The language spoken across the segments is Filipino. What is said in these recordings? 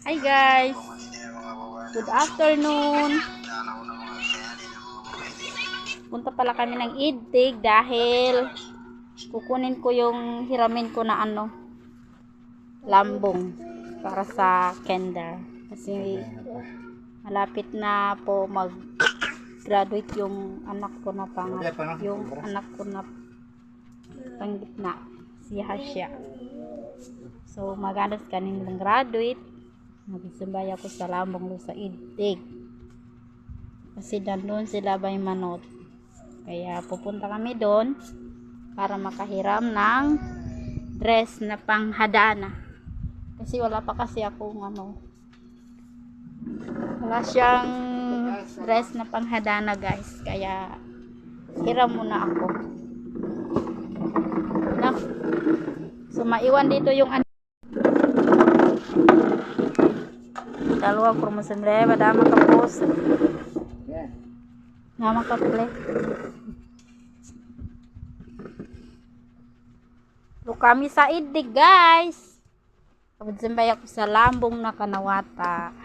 Hi guys! Good afternoon! Punta pala kami ng Idig dahil kukunin ko yung hiramin ko na lambong para sa kinder. Kasi malapit na po mag-graduate yung anak ko na panggitna, si Hasya. So maganas kanin ng graduate. Nagsumbay ako sa lambong sa Idig. Kasi doon sila bay manot. Kaya pupunta kami doon para makahiram ng dress na panghadana. Kasi wala pa kasi akong wala siyang dress na panghadana guys. Kaya hiram muna ako. No? So maiwan dito yung dalawa promotion breve dama kapos nama kaple lo kami sa Idig guys. Pagdambay ako sa lambong na kanawata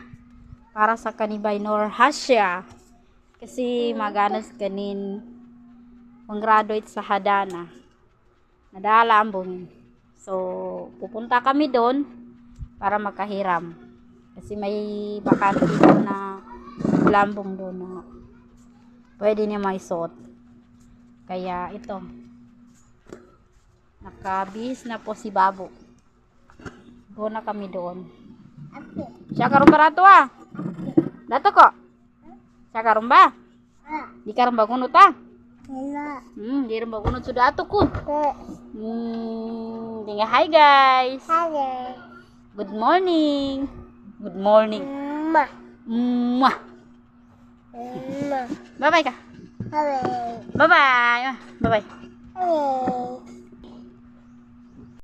para sa kanibay Nor Hasya kasi maganas kanin pang-graduate sa hadana nadala ambong. So pupunta kami doon para makahiram kasi may bakante doon na lambong doon na pwede niya may suot. Kaya ito nakabihis na po si Babo. Go na kami doon. Siya karon barato dato ko siya karon ba di karon ba kunot di rin ba kunot sudah ato ko dinga. Hi guys. Hi. Good morning. Good morning. Mwah. Bye-bye ka. Bye. Bye-bye. Bye-bye.